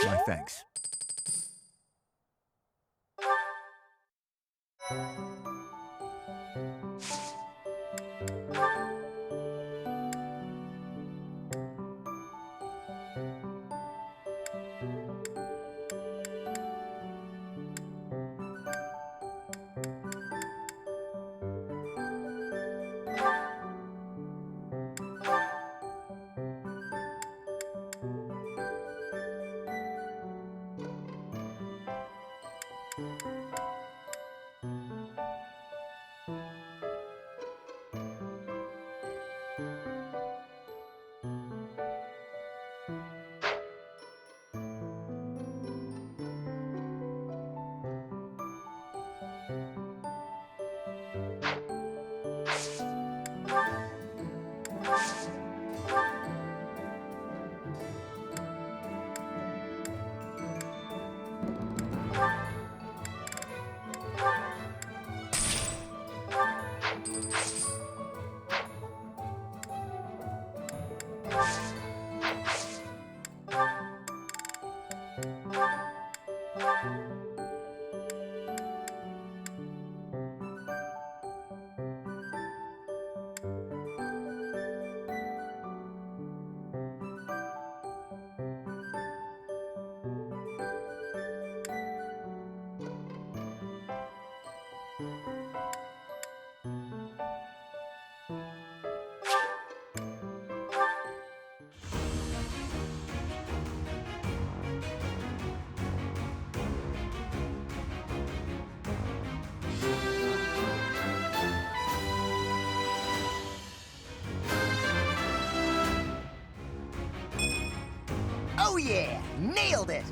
My thanks. Oh yeah, nailed it!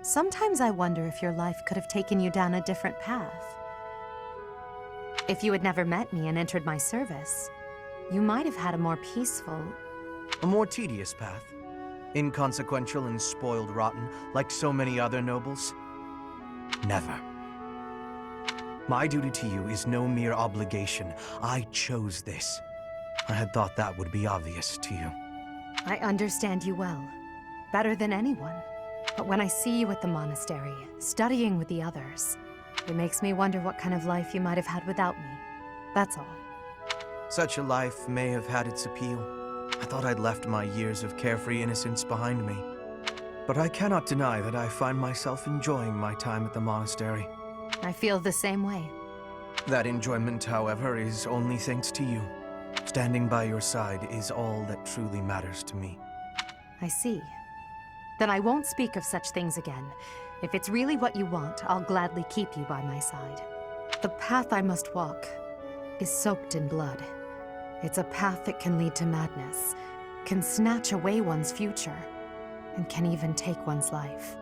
Sometimes I wonder if your life could have taken you down a different path. If you had never met me and entered my service, you might have had a more peaceful... A more tedious path. Inconsequential and spoiled rotten, like so many other nobles. Never. My duty to you is no mere obligation. I chose this. I had thought that would be obvious to you. I understand you well, better than anyone. But when I see you at the monastery, studying with the others, it makes me wonder what kind of life you might have had without me. That's all. Such a life may have had its appeal. I thought I'd left my years of carefree innocence behind me. But I cannot deny that I find myself enjoying my time at the monastery. I feel the same way. That enjoyment, however, is only thanks to you. Standing by your side is all that truly matters to me. I see. Then I won't speak of such things again. If it's really what you want, I'll gladly keep you by my side. The path I must walk is soaked in blood. It's a path that can lead to madness, can snatch away one's future, and can even take one's life.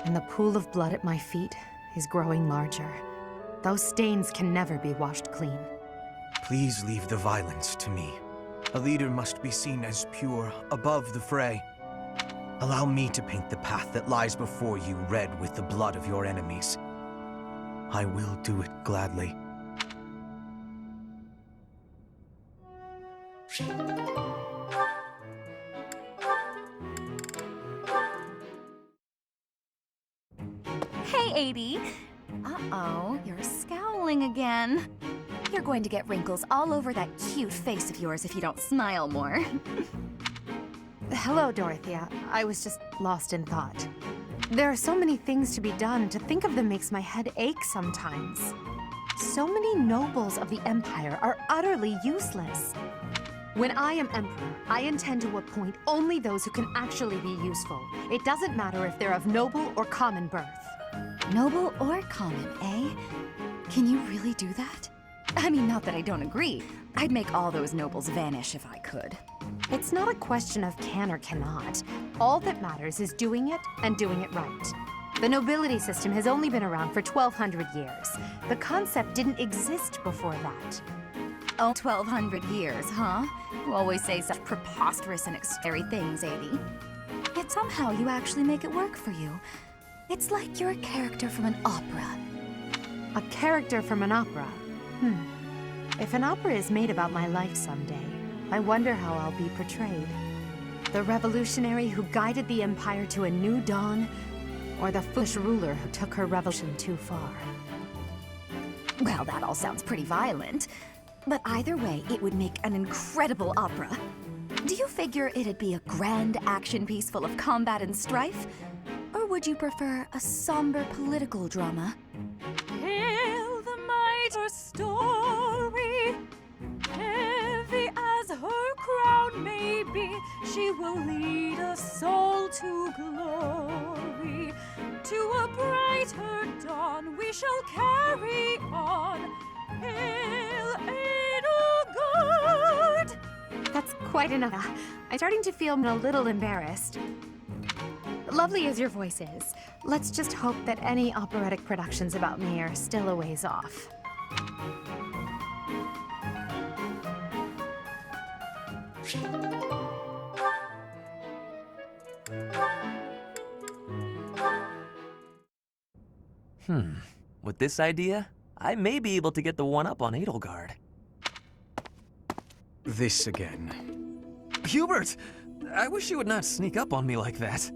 And the pool of blood at my feet is growing larger. Those stains can never be washed clean. Please leave the violence to me. A leader must be seen as pure, above the fray. Allow me to paint the path that lies before you red with the blood of your enemies. I will do it gladly. Hey, Adie. Uh-oh, you're scowling again. You're going to get wrinkles all over that cute face of yours if you don't smile more. Hello, Dorothea. I was just lost in thought. There are so many things to be done. To think of them makes my head ache sometimes. So many nobles of the Empire are utterly useless. When I am Emperor, I intend to appoint only those who can actually be useful. It doesn't matter if they're of noble or common birth. Noble or common, eh? Can you really do that? I mean, not that I don't agree. I'd make all those nobles vanish if I could. It's not a question of can or cannot. All that matters is doing it and doing it right. The nobility system has only been around for 1,200 years. The concept didn't exist before that. Oh, 1,200 years, huh? You always say such preposterous and scary things, Adie. Yet somehow you actually make it work for you. It's like you're a character from an opera. A character from an opera? If an opera is made about my life someday, I wonder how I'll be portrayed. The revolutionary who guided the Empire to a new dawn, or the foolish ruler who took her revolution too far? Well, that all sounds pretty violent. But either way, it would make an incredible opera. Do you figure it'd be a grand action piece full of combat and strife? Or would you prefer a somber political drama? Hail the might or story, heavy as her crown may be, she will lead us all to glory. To a brighter dawn we shall carry on. Hail Edelgard! That's quite enough. I'm starting to feel a little embarrassed. Lovely as your voice is, let's just hope that any operatic productions about me are still a ways off. With this idea, I may be able to get the one-up on Edelgard. This again. Hubert! I wish you would not sneak up on me like that.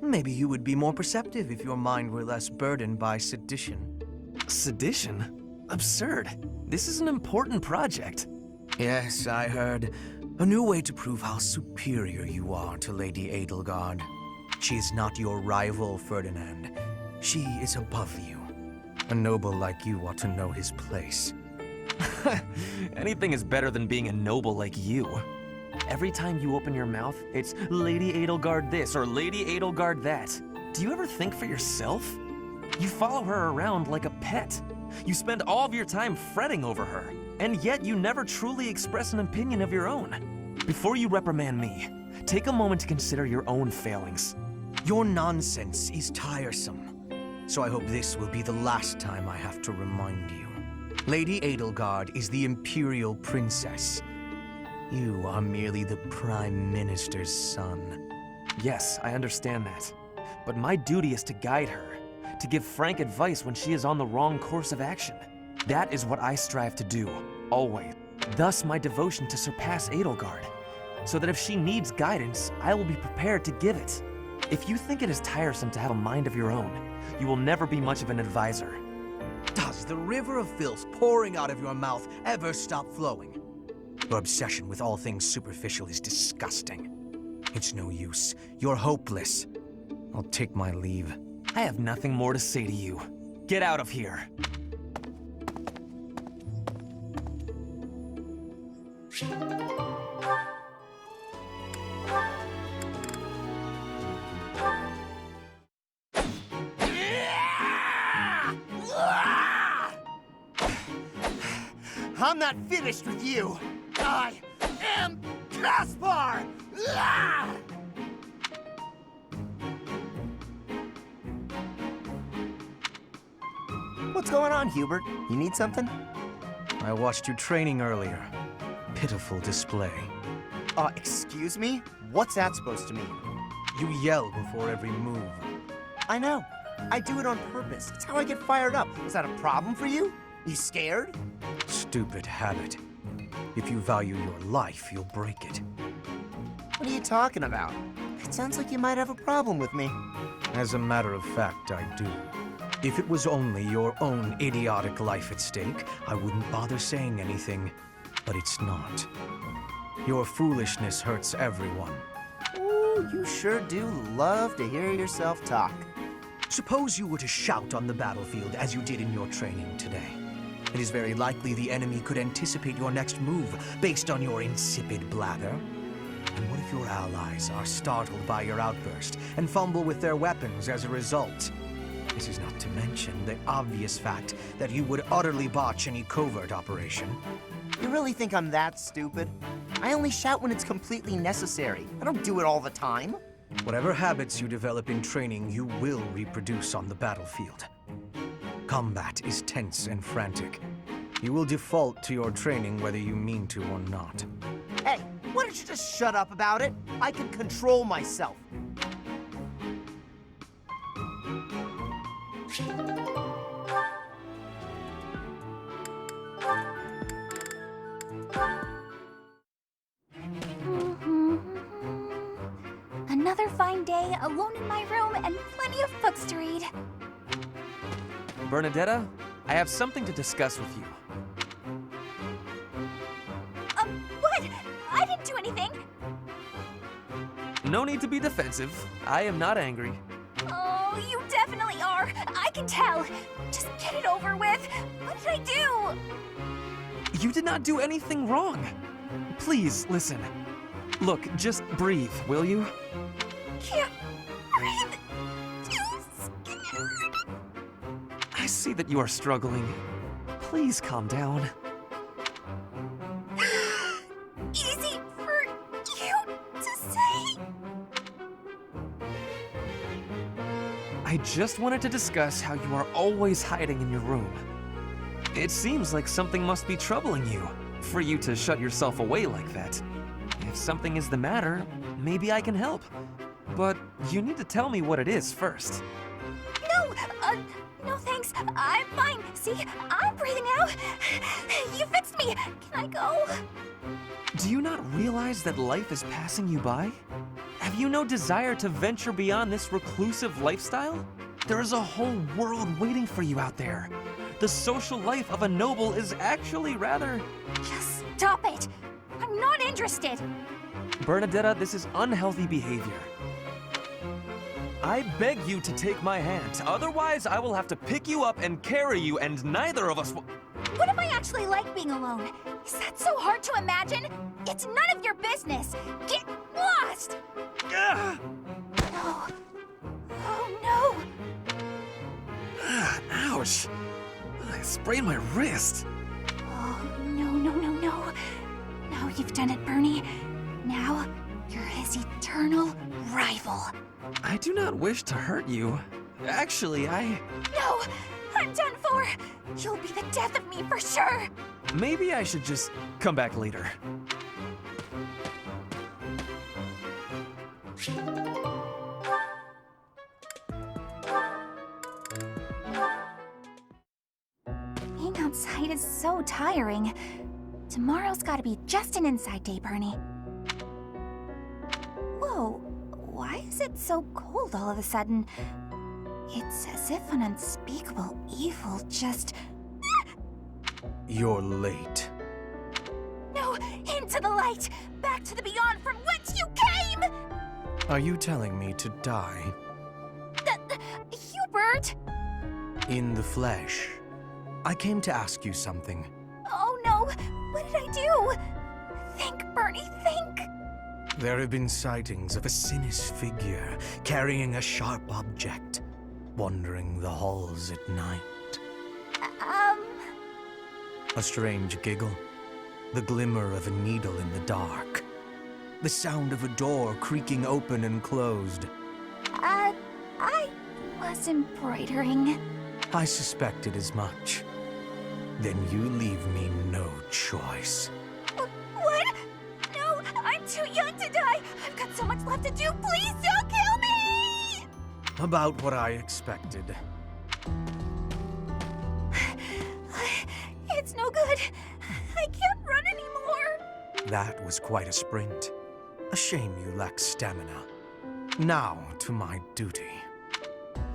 Maybe you would be more perceptive if your mind were less burdened by sedition. Sedition? Absurd. This is an important project. Yes, I heard. A new way to prove how superior you are to Lady Edelgard. She is not your rival, Ferdinand. She is above you. A noble like you ought to know his place. Anything is better than being a noble like you. Every time you open your mouth, it's Lady Edelgard this or Lady Edelgard that. Do you ever think for yourself? You follow her around like a pet. You spend all of your time fretting over her, and yet you never truly express an opinion of your own. Before you reprimand me, take a moment to consider your own failings. Your nonsense is tiresome, so I hope this will be the last time I have to remind you. Lady Edelgard is the Imperial Princess. You are merely the Prime Minister's son. Yes, I understand that. But my duty is to guide her, to give frank advice when she is on the wrong course of action. That is what I strive to do, always. Thus my devotion to surpass Edelgard, so that if she needs guidance, I will be prepared to give it. If you think it is tiresome to have a mind of your own, you will never be much of an advisor. Does the river of filth pouring out of your mouth ever stop flowing? Your obsession with all things superficial is disgusting. It's no use. You're hopeless. I'll take my leave. I have nothing more to say to you. Get out of here. I'm not finished with you. I am Caspar! Ah! What's going on, Hubert? You need something? I watched you training earlier. Pitiful display. Excuse me? What's that supposed to mean? You yell before every move. I know. I do it on purpose. It's how I get fired up. Is that a problem for you? You scared? Stupid habit. If you value your life, you'll break it. What are you talking about? It sounds like you might have a problem with me. As a matter of fact, I do. If it was only your own idiotic life at stake, I wouldn't bother saying anything. But it's not. Your foolishness hurts everyone. Ooh, you sure do love to hear yourself talk. Suppose you were to shout on the battlefield as you did in your training today. It is very likely the enemy could anticipate your next move based on your insipid blather. And what if your allies are startled by your outburst and fumble with their weapons as a result? This is not to mention the obvious fact that you would utterly botch any covert operation. You really think I'm that stupid? I only shout when it's completely necessary. I don't do it all the time. Whatever habits you develop in training, you will reproduce on the battlefield. Combat is tense and frantic. You will default to your training whether you mean to or not. Hey, why don't you just shut up about it? I can control myself. Another fine day, alone in my room, and plenty of books to read. Bernadetta, I have something to discuss with you. What? I didn't do anything. No need to be defensive. I am not angry. Oh, you definitely are. I can tell. Just get it over with. What did I do? You did not do anything wrong. Please, listen. Look, just breathe, will you? Can't breathe. Too scared. I see that you are struggling. Please calm down. Easy for you to say. I just wanted to discuss how you are always hiding in your room. It seems like something must be troubling you, for you to shut yourself away like that. If something is the matter, maybe I can help. But you need to tell me what it is first. No thanks. I'm fine. See, I'm breathing out. You fixed me. Can I go? Do you not realize that life is passing you by? Have you no desire to venture beyond this reclusive lifestyle? There is a whole world waiting for you out there. The social life of a noble is actually rather... Just stop it. I'm not interested. Bernadetta, this is unhealthy behavior. I beg you to take my hand, otherwise I will have to pick you up and carry you, and neither of us will... What if I actually like being alone? Is that so hard to imagine? It's none of your business. Get lost! Ugh! No. Oh, no. Ouch! I sprained my wrist. Oh, no. Now you've done it, Bernie. Now, You're his eternal rival. I do not wish to hurt you. Actually, No! I'm done for! You'll be the death of me for sure! maybe I should just come back later. Being outside is so tiring. Tomorrow's gotta be just an inside day, Bernie. Whoa, why is it so cold all of a sudden? It's as if an unspeakable evil just... You're late. No, into the light! Back to the beyond from whence you came! Are you telling me to die? Hubert! In the flesh. I came to ask you something. Oh no, what did I do? Think, Bernie, think! There have been sightings of a sinister figure carrying a sharp object, wandering the halls at night. A strange giggle, the glimmer of a needle in the dark, the sound of a door creaking open and closed. I was embroidering. I suspected as much. Then you leave me no choice. What? No, I'm too young to die! I've got so much left to do, please don't kill me! About what I expected. It's no good. I can't run anymore. That was quite a sprint. A shame you lack stamina. Now to my duty.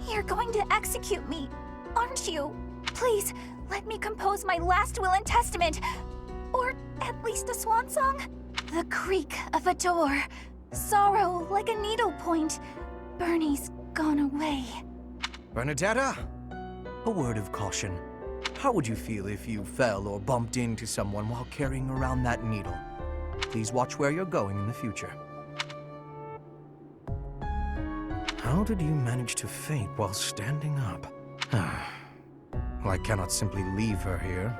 You're going to execute me, aren't you? Please, let me compose my last will and testament. Or at least a swan song. The creak of a door. Sorrow like a needle point. Bernie's gone away. Bernadetta! A word of caution. How would you feel if you fell or bumped into someone while carrying around that needle? Please watch where you're going in the future. How did you manage to faint while standing up? Well, I cannot simply leave her here.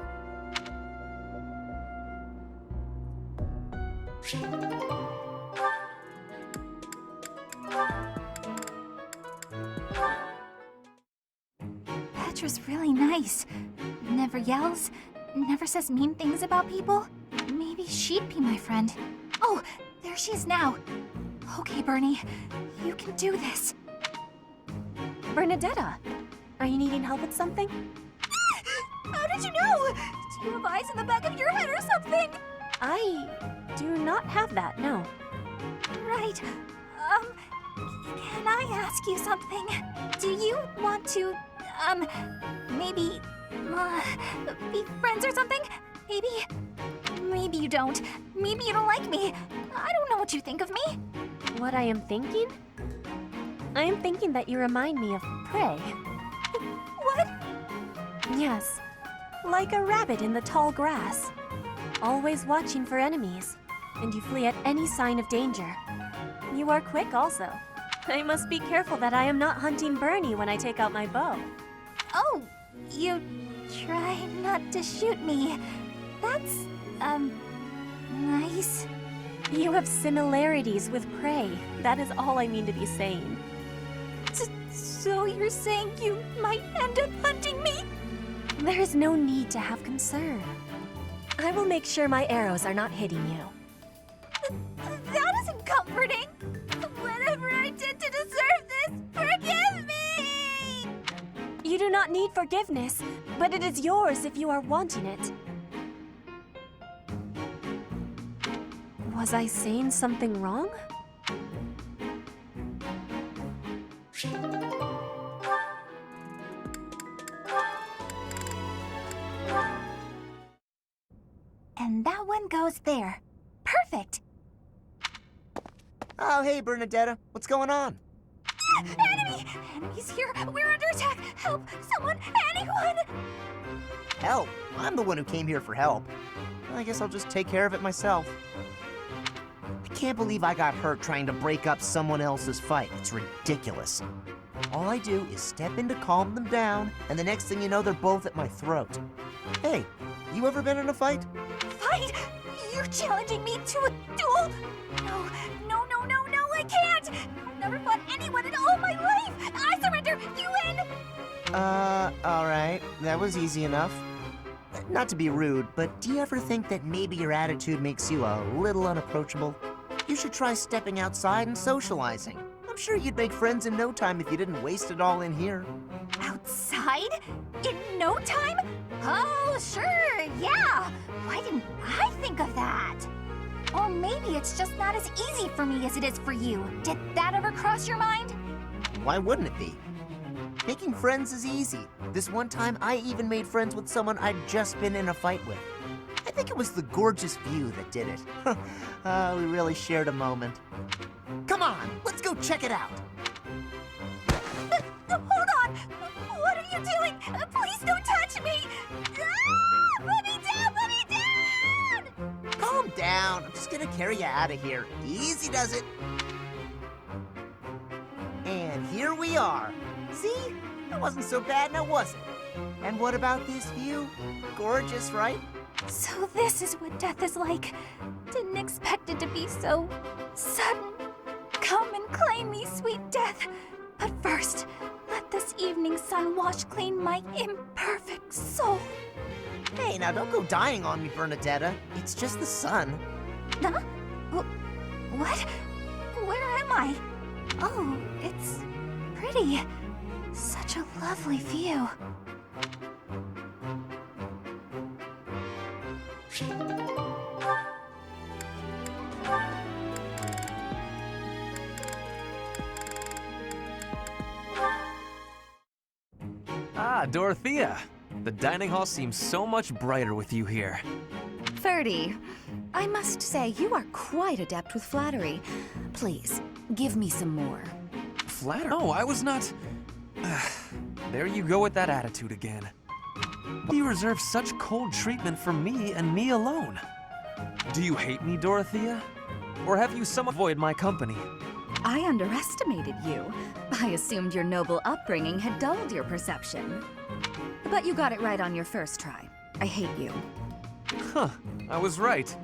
Petra's really nice. Never yells, never says mean things about people. Maybe she'd be my friend. Oh, there she is now. Okay, Bernie, you can do this. Bernadetta, are you needing help with something? How did you know? Do you have eyes in the back of your head or something? I do not have that, no. Right. Can I ask you something? Do you want to, maybe, be friends or something? Maybe you don't. Maybe you don't like me. I don't know what you think of me. What I am thinking? I am thinking that you remind me of prey. What? Yes, like a rabbit in the tall grass. Always watching for enemies, and you flee at any sign of danger. You are quick also. I must be careful that I am not hunting Bernie when I take out my bow. Oh, you try not to shoot me. That's, nice. You have similarities with prey. That is all I mean to be saying. So you're saying you might end up hunting me? There is no need to have concern. I will make sure my arrows are not hitting you. That isn't comforting. Whatever I did to deserve this, forgive me! You do not need forgiveness, but it is yours if you are wanting it. Was I saying something wrong? And that one goes there. Perfect! Oh, hey, Bernadetta. What's going on? Enemy! Enemies here! We're under attack! Help! Someone! Anyone! Help? I'm the one who came here for help. I guess I'll just take care of it myself. I can't believe I got hurt trying to break up someone else's fight. It's ridiculous. All I do is step in to calm them down, and the next thing you know, they're both at my throat. Hey, you ever been in a fight? Fight! You're challenging me to a duel? No, no, no, no, no, I can't! I've never fought anyone in all my life! I surrender! You win! Alright. That was easy enough. Not to be rude, but do you ever think that maybe your attitude makes you a little unapproachable? You should try stepping outside and socializing. I'm sure you'd make friends in no time if you didn't waste it all in here. Outside? In no time? Oh, sure, yeah! Why didn't I think of that? Or maybe it's just not as easy for me as it is for you. Did that ever cross your mind? Why wouldn't it be? Making friends is easy. This one time, I even made friends with someone I'd just been in a fight with. I think it was the gorgeous view that did it. We really shared a moment. Come on, let's go check it out. Hold on! What are you doing? Please don't touch me! Ah! Put me down! Put me down! Calm down. I'm just gonna carry you out of here. Easy does it. And here we are. See? That wasn't so bad now, was it? And what about this view? Gorgeous, right? So this is what death is like. Didn't expect it to be so sudden. Come and claim me, sweet death. But first, let this evening sun wash clean my imperfect soul. Hey, now don't go dying on me, Bernadetta. It's just the sun. Huh? What? Where am I? Oh, it's pretty. Such a lovely view. Ah, Dorothea. The dining hall seems so much brighter with you here. Ferdy, I must say you are quite adept with flattery. Please, give me some more. Flatter? No, I was not... There you go with that attitude again. Why do you reserve such cold treatment for me and me alone? Do you hate me, Dorothea? Or have you some avoid my company? I underestimated you. I assumed your noble upbringing had dulled your perception. But you got it right on your first try. I hate you. Huh, I was right.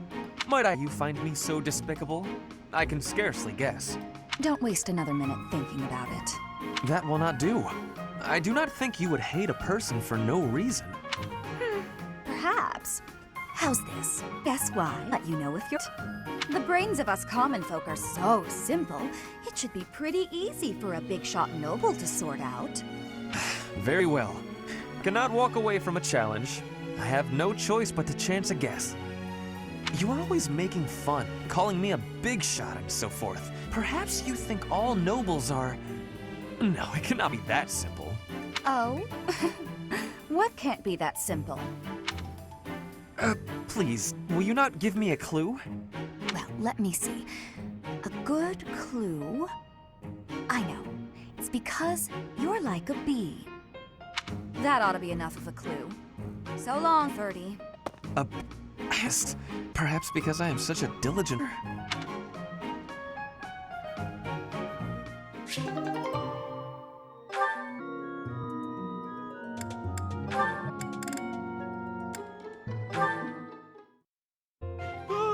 Might you find me so despicable? I can scarcely guess. Don't waste another minute thinking about it. That will not do. I do not think you would hate a person for no reason. Perhaps. How's this? Guess why? Let you know if you're... The brains of us common folk are so simple, it should be pretty easy for a big shot noble to sort out. Very well. Cannot walk away from a challenge. I have no choice but to chance a guess. You are always making fun, calling me a big shot and so forth. Perhaps you think all nobles are... No, it cannot be that simple. Oh? What can't be that simple? Please, will you not give me a clue? Well, let me see. A good clue? I know. It's because you're like a bee. That ought to be enough of a clue. So long, Ferdy. Yes, perhaps because I am such a diligent...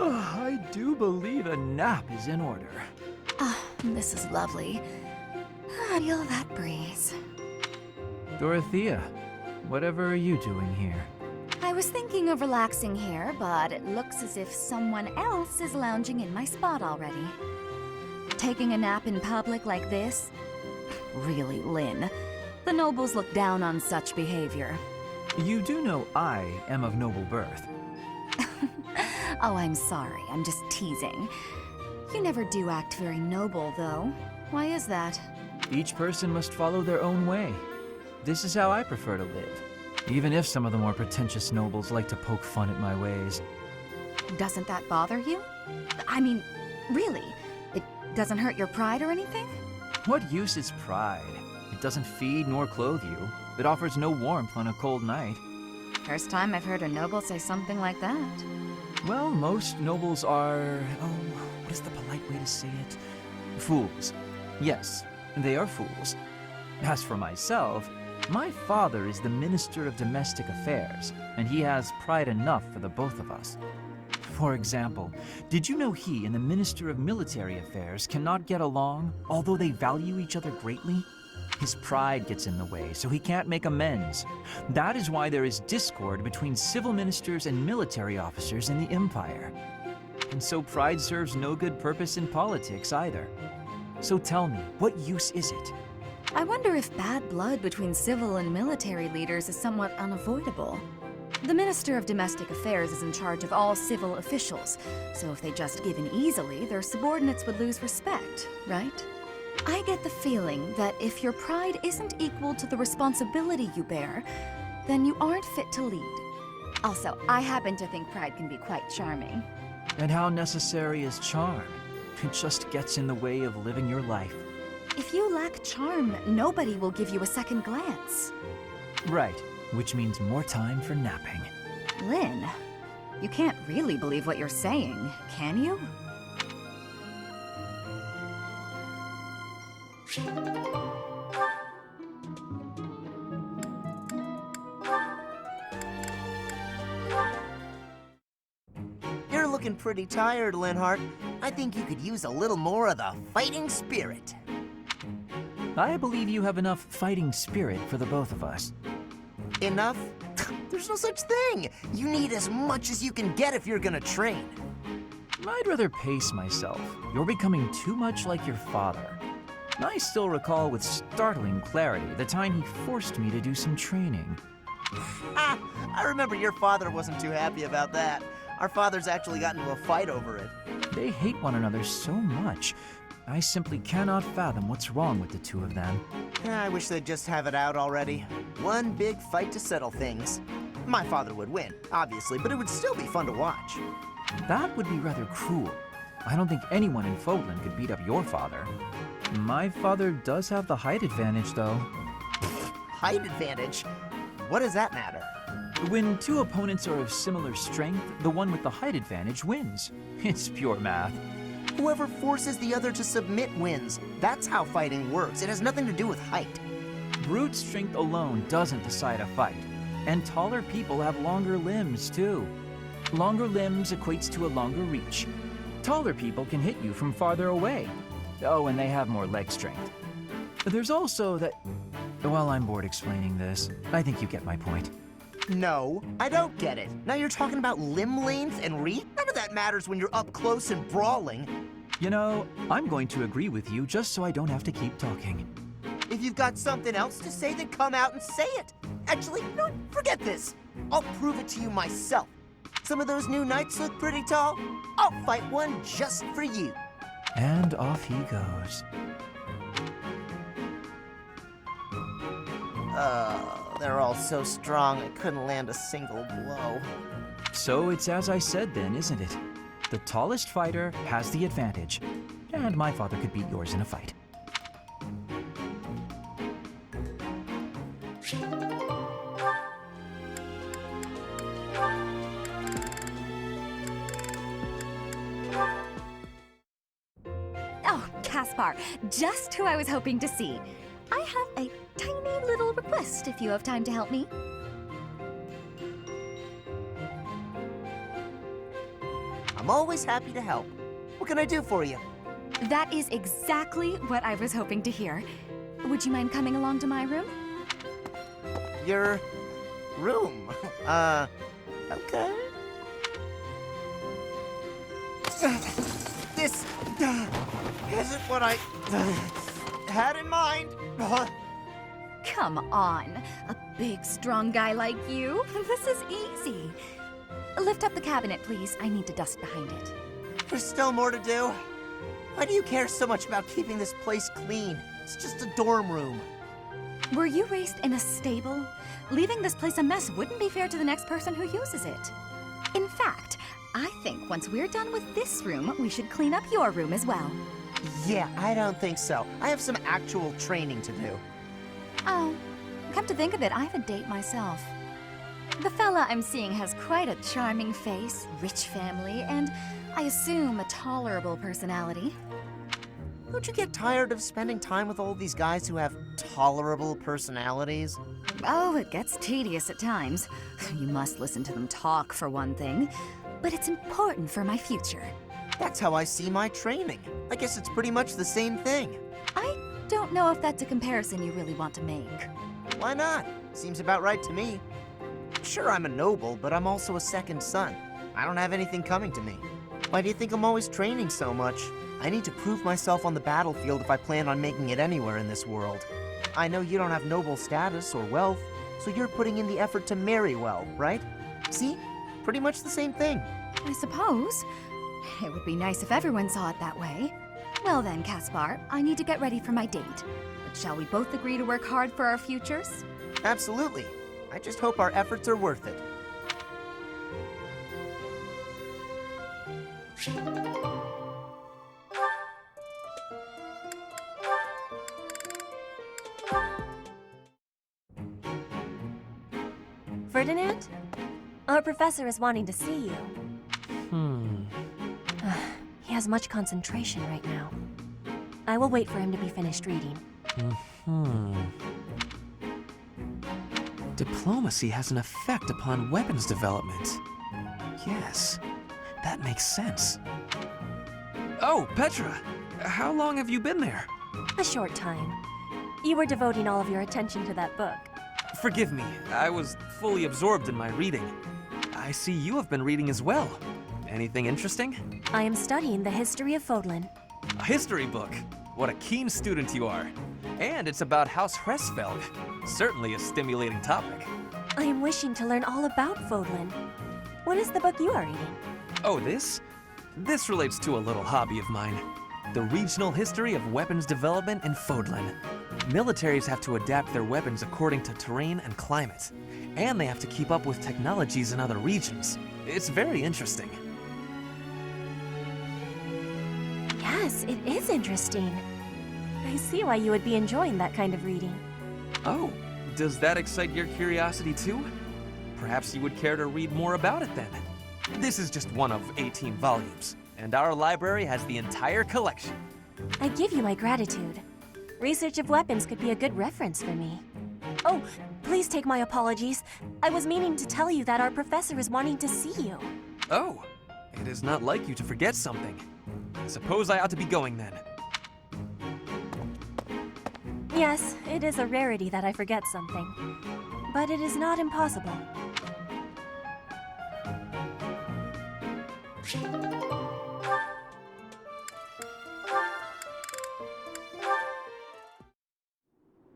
I do believe a nap is in order. Ah, this is lovely. I feel that breeze. Dorothea, whatever are you doing here? I was thinking of relaxing here, but it looks as if someone else is lounging in my spot already. Taking a nap in public like this? Really, Lynn. The nobles look down on such behavior. You do know I am of noble birth. Oh, I'm sorry. I'm just teasing. You never do act very noble, though. Why is that? Each person must follow their own way. This is how I prefer to live. Even if some of the more pretentious nobles like to poke fun at my ways. Doesn't that bother you? I mean, really? It doesn't hurt your pride or anything? What use is pride? It doesn't feed nor clothe you. It offers no warmth on a cold night. First time I've heard a noble say something like that. Well, most nobles are... oh, what is the polite way to say it? Fools. Yes, they are fools. As for myself, my father is the Minister of Domestic Affairs, and he has pride enough for the both of us. For example, did you know he and the Minister of Military Affairs cannot get along, although they value each other greatly? His pride gets in the way, so he can't make amends. That is why there is discord between civil ministers and military officers in the Empire. And so pride serves no good purpose in politics either. So tell me, what use is it? I wonder if bad blood between civil and military leaders is somewhat unavoidable. The Minister of Domestic Affairs is in charge of all civil officials, so if they just give in easily, their subordinates would lose respect, right? I get the feeling that if your pride isn't equal to the responsibility you bear, then you aren't fit to lead. Also, I happen to think pride can be quite charming. And how necessary is charm? It just gets in the way of living your life. If you lack charm, nobody will give you a second glance. Right, which means more time for napping. Lynn, you can't really believe what you're saying, can you? You're looking pretty tired, Linhart. I think you could use a little more of the fighting spirit. I believe you have enough fighting spirit for the both of us. Enough? There's no such thing. You need as much as you can get if you're gonna train. I'd rather pace myself. You're becoming too much like your father. I still recall with startling clarity the time he forced me to do some training. Ah, I remember your father wasn't too happy about that. Our fathers actually got into a fight over it. They hate one another so much. I simply cannot fathom what's wrong with the two of them. I wish they'd just have it out already. One big fight to settle things. My father would win, obviously, but it would still be fun to watch. That would be rather cruel. I don't think anyone in Fogland could beat up your father. My father does have the height advantage, though. Height advantage? What does that matter? When two opponents are of similar strength, the one with the height advantage wins. It's pure math. Whoever forces the other to submit wins. That's how fighting works. It has nothing to do with height. Brute strength alone doesn't decide a fight. And taller people have longer limbs, too. Longer limbs equates to a longer reach. Taller people can hit you from farther away. Oh, and they have more leg strength. There's also that... Well, I'm bored explaining this. I think you get my point. No, I don't get it. Now you're talking about limb length and reach? None of that matters when you're up close and brawling. You know, I'm going to agree with you just so I don't have to keep talking. If you've got something else to say, then come out and say it. Actually, no, forget this. I'll prove it to you myself. Some of those new knights look pretty tall. I'll fight one just for you. And off he goes. They're all so strong, I couldn't land a single blow. So it's as I said then, isn't it? The tallest fighter has the advantage. And my father could beat yours in a fight. Oh, Caspar, just who I was hoping to see. I have a tiny little request if you have time to help me. I'm always happy to help. What can I do for you? That is exactly what I was hoping to hear. Would you mind coming along to my room? Your room? Okay. This isn't what I had in mind. Come on, a big, strong guy like you. This is easy. Lift up the cabinet, please. I need to dust behind it. There's still more to do. Why do you care so much about keeping this place clean? It's just a dorm room. Were you raised in a stable? Leaving this place a mess wouldn't be fair to the next person who uses it. In fact, I think once we're done with this room, we should clean up your room as well. Yeah, I don't think so. I have some actual training to do. Oh, come to think of it, I have a date myself. The fella I'm seeing has quite a charming face, rich family, and I assume a tolerable personality. Don't you get tired of spending time with all these guys who have tolerable personalities? Oh, it gets tedious at times. You must listen to them talk, for one thing. but it's important for my future. That's how I see my training. I guess it's pretty much the same thing. I don't know if that's a comparison you really want to make. Why not? Seems about right to me. Sure, I'm a noble, but I'm also a second son. I don't have anything coming to me. Why do you think I'm always training so much? I need to prove myself on the battlefield if I plan on making it anywhere in this world. I know you don't have noble status or wealth, so you're putting in the effort to marry well, right? See? Pretty much the same thing. I suppose. It would be nice if everyone saw it that way. Well then, Caspar, I need to get ready for my date. But shall we both agree to work hard for our futures? Absolutely. I just hope our efforts are worth it. Ferdinand? Our professor is wanting to see you. He has much concentration right now. I will wait for him to be finished reading. Diplomacy has an effect upon weapons development. Yes, that makes sense. Oh, Petra! How long have you been there? A short time. You were devoting all of your attention to that book. Forgive me, I was fully absorbed in my reading. I see you have been reading as well. Anything interesting? I am studying the history of Fodlan. A history book? What a keen student you are. And it's about House Hresfelg. Certainly a stimulating topic. I am wishing to learn all about Fodlan. What is the book you are reading? Oh, this? This relates to a little hobby of mine. The regional history of weapons development in Fodlan. Militaries have to adapt their weapons according to terrain and climate. And they have to keep up with technologies in other regions. It's very interesting. Yes, it is interesting. I see why you would be enjoying that kind of reading. Oh, does that excite your curiosity too? Perhaps you would care to read more about it then. This is just one of 18 volumes, and our library has the entire collection. I give you my gratitude. Research of weapons could be a good reference for me. Oh, please take my apologies. I was meaning to tell you that our professor is wanting to see you. Oh, it is not like you to forget something. I suppose I ought to be going then. Yes, it is a rarity that I forget something. But it is not impossible.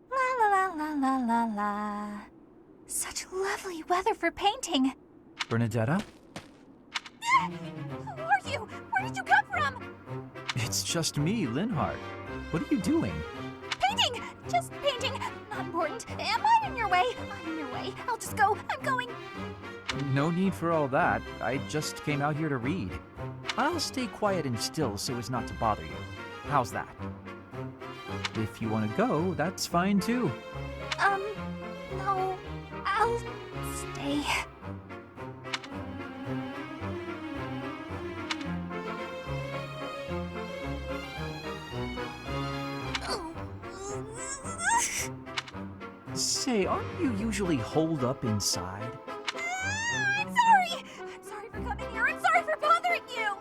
La la la la la la la. Such lovely weather for painting. Bernadetta? Who are you? Where did you come from? It's just me, Linhart. What are you doing? Painting! Just painting. Not important. Am I in your way? I'm in your way. I'll just go. I'm going. No need for all that. I just came out here to read. I'll stay quiet and still so as not to bother you. How's that? If you want to go, that's fine too. No. I'll stay. Say, aren't you usually holed up inside? I'm sorry! I'm sorry for coming here. I'm sorry for bothering you!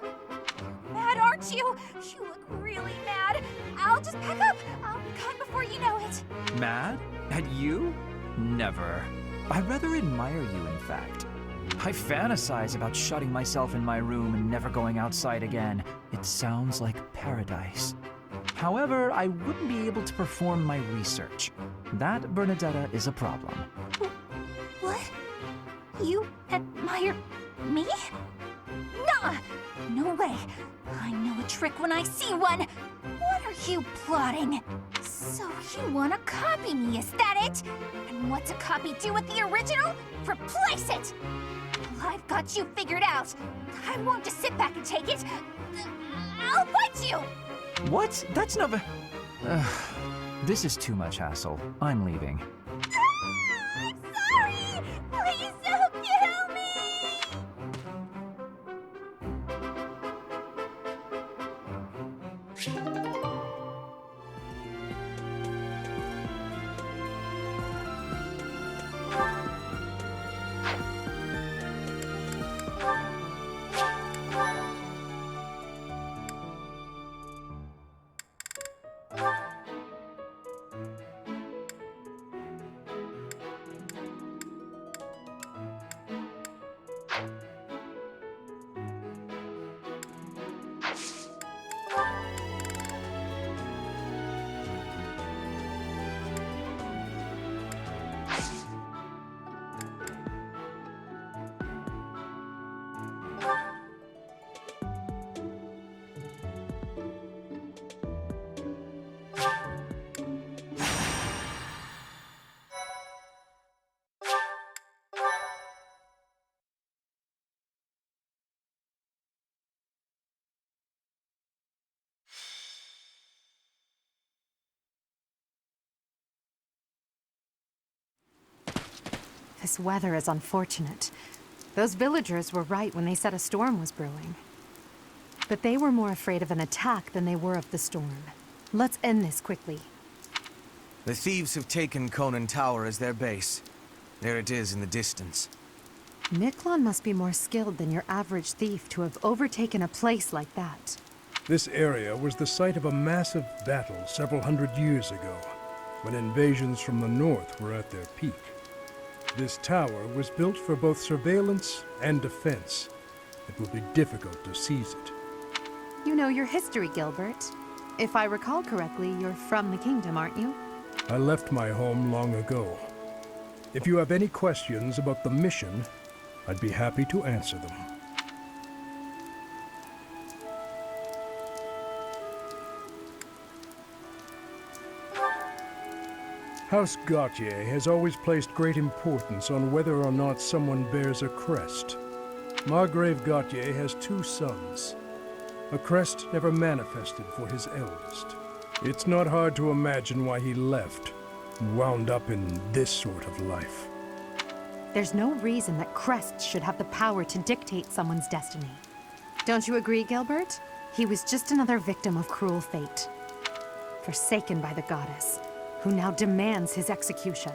You're mad, aren't you? You look really mad. I'll just pack up. I'll be gone before you know it. Mad? At you? Never. I rather admire you, in fact. I fantasize about shutting myself in my room and never going outside again. It sounds like paradise. However, I wouldn't be able to perform my research. That, Bernadetta, is a problem. What? You admire me? Nah! No way. I know a trick when I see one. What are you plotting? So you want to copy me, is that it? And what's a copy do with the original? Replace it! Well, I've got you figured out. I won't just sit back and take it. I'll fight you! What? That's not the... This is too much hassle. I'm leaving. I'm sorry! Please don't kill me! This weather is unfortunate. Those villagers were right when they said a storm was brewing. But they were more afraid of an attack than they were of the storm. Let's end this quickly. The thieves have taken Conan Tower as their base. There it is in the distance. Miklon must be more skilled than your average thief to have overtaken a place like that. This area was the site of a massive battle several hundred years ago, when invasions from the north were at their peak. This tower was built for both surveillance and defense. It will be difficult to seize it. You know your history, Gilbert. If I recall correctly, you're from the kingdom, aren't you? I left my home long ago. If you have any questions about the mission, I'd be happy to answer them. House Gautier has always placed great importance on whether or not someone bears a crest. Margrave Gautier has 2 sons. A crest never manifested for his eldest. It's not hard to imagine why he left and wound up in this sort of life. There's no reason that crests should have the power to dictate someone's destiny. Don't you agree, Gilbert? He was just another victim of cruel fate. Forsaken by the goddess, who now demands his execution.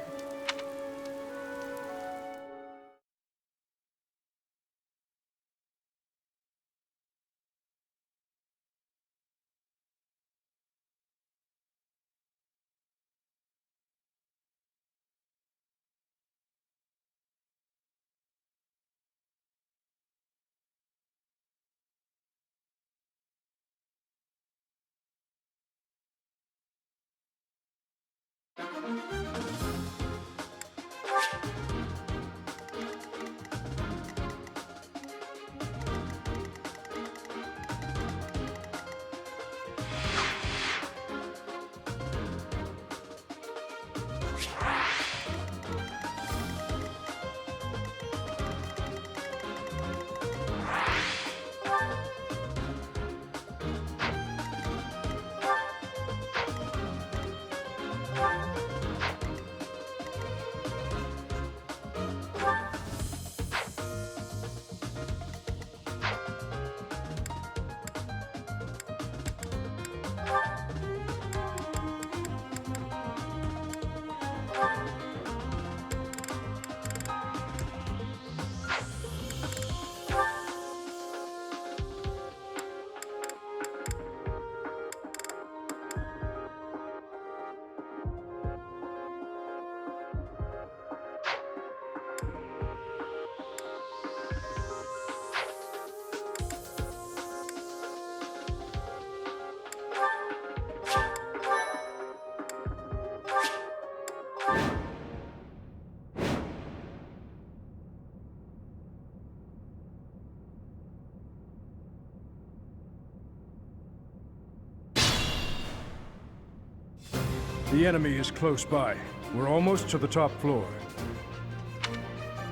The enemy is close by. We're almost to the top floor.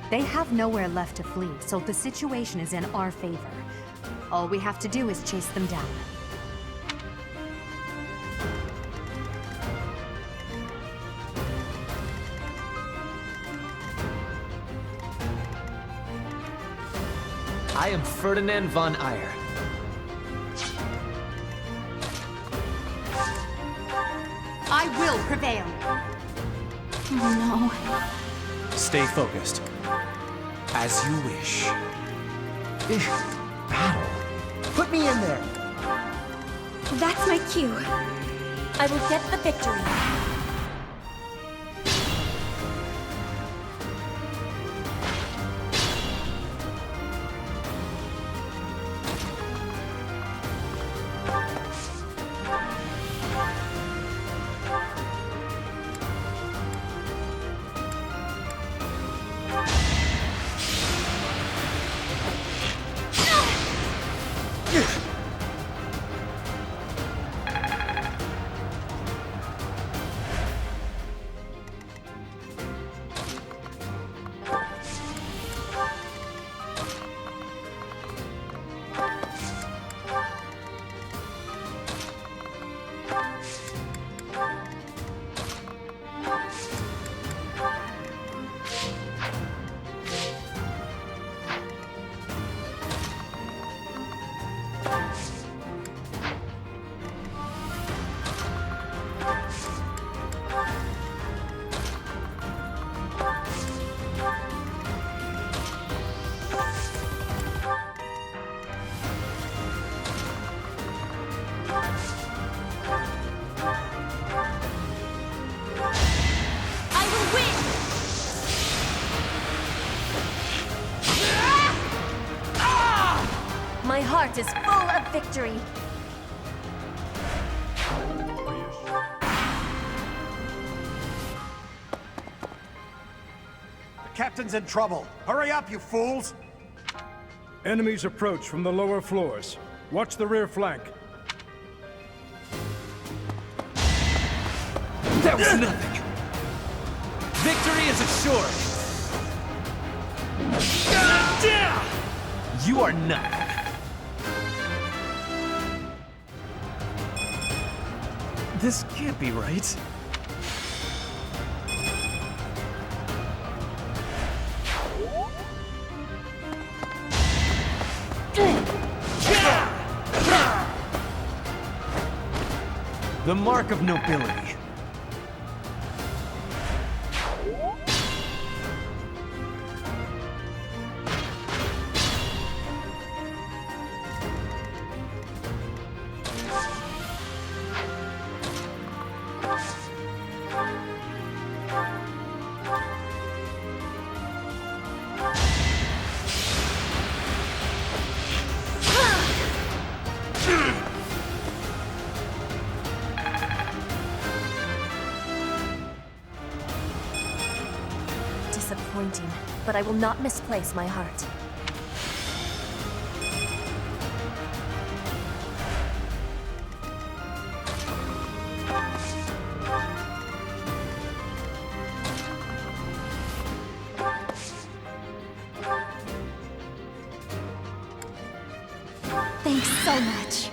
They have nowhere left to flee, so the situation is in our favor. All we have to do is chase them down. I am Ferdinand von Eyre. I will prevail! Stay focused. As you wish. Battle. Put me in there! That's my cue. I will get the victory. My heart is full of victory. The captain's in trouble. Hurry up, you fools! Enemies approach from the lower floors. Watch the rear flank. That was nothing. Victory is assured. You are not. This can't be right. The mark of nobility. Disappointing, but I will not misplace my heart. Thanks so much.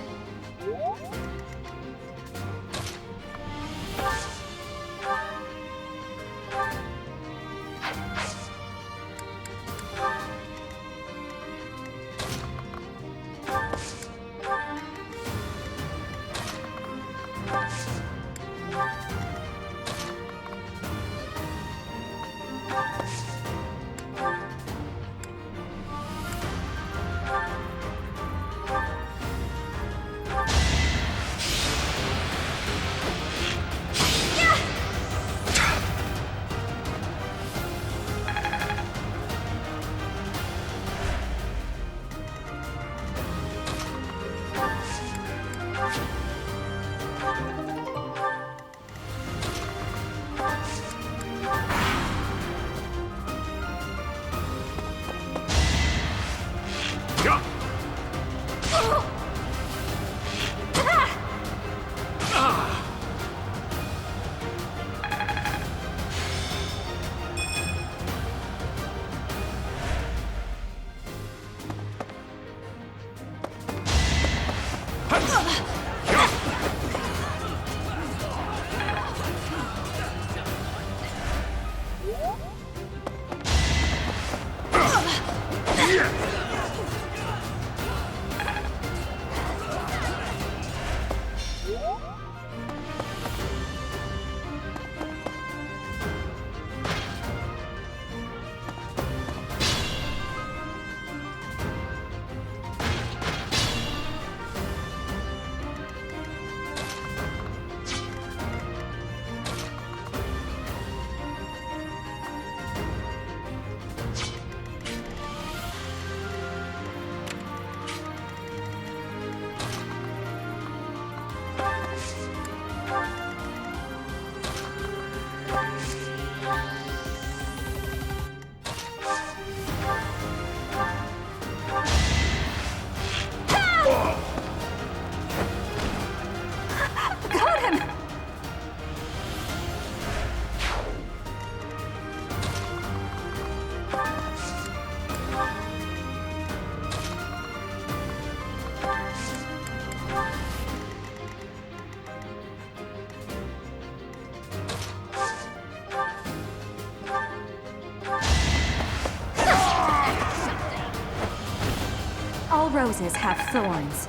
All roses have thorns.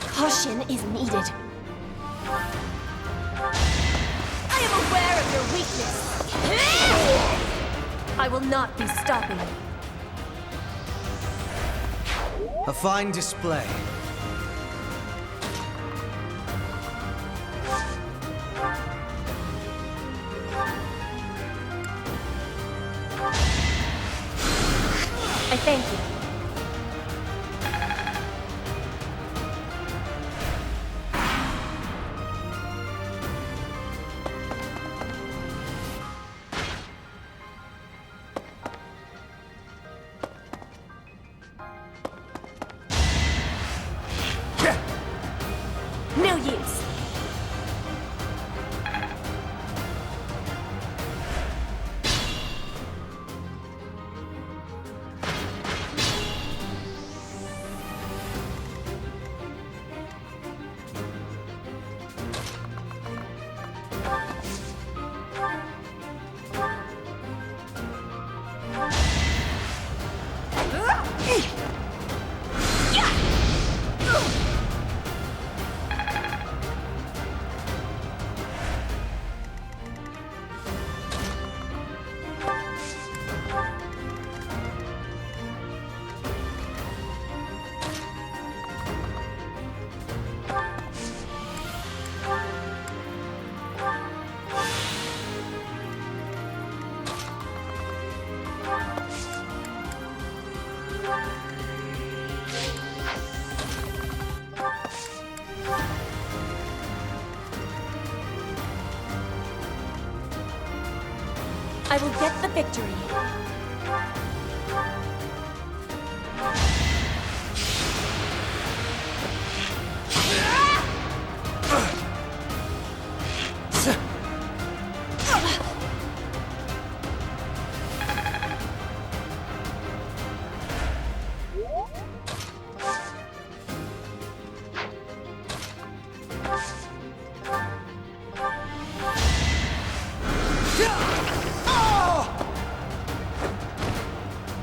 Caution is needed. I am aware of your weakness. I will not be stopping. A fine display. I thank you. No use. I will get the victory.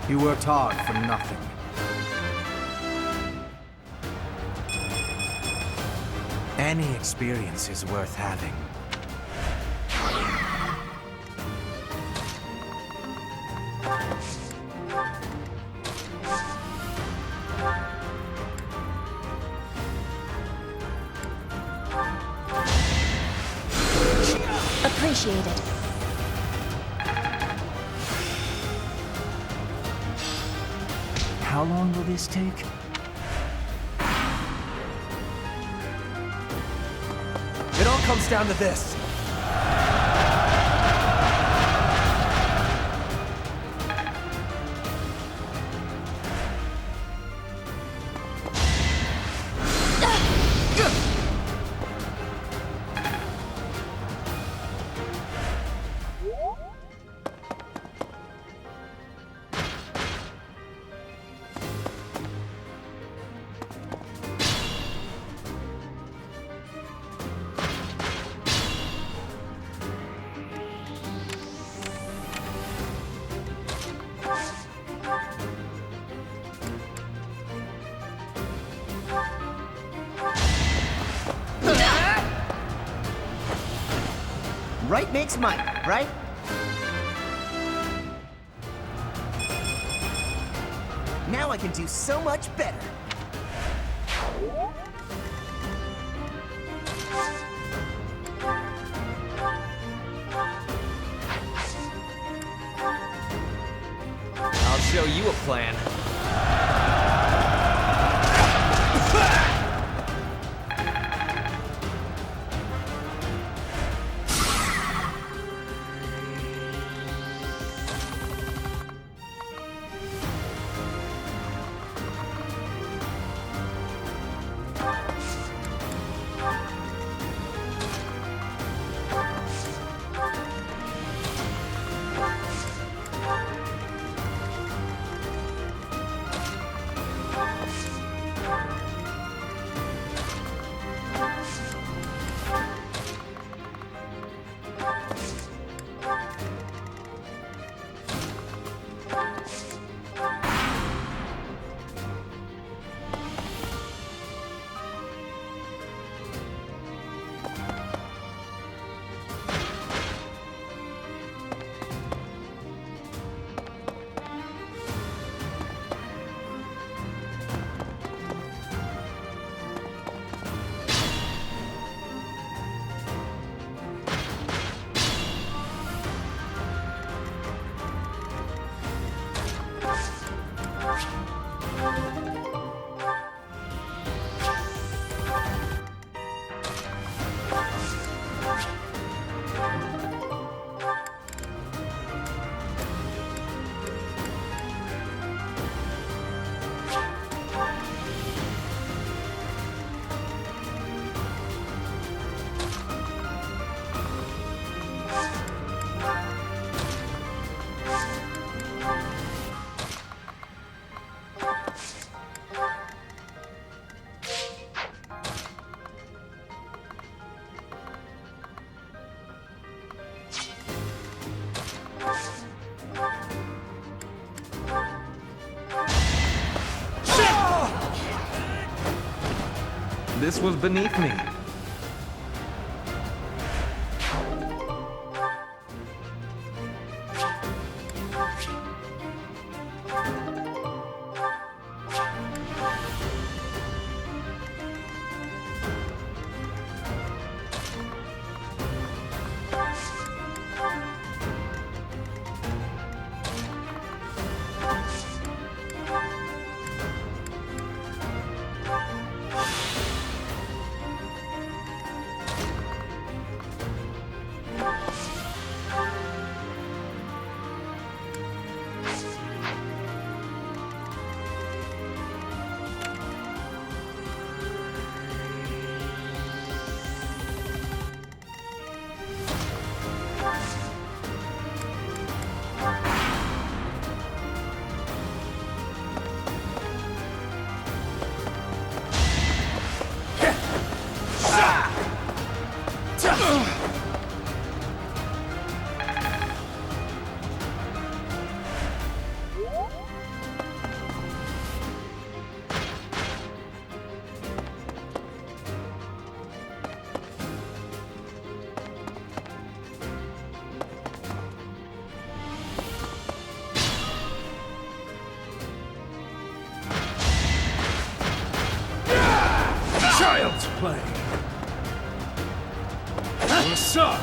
You worked hard for nothing. Any experience is worth having. Appreciated. How long will this take? It all comes down to this. Right makes might, right? Now I can do so much better. I'll show you a plan. This was beneath me. Child's play. What's up?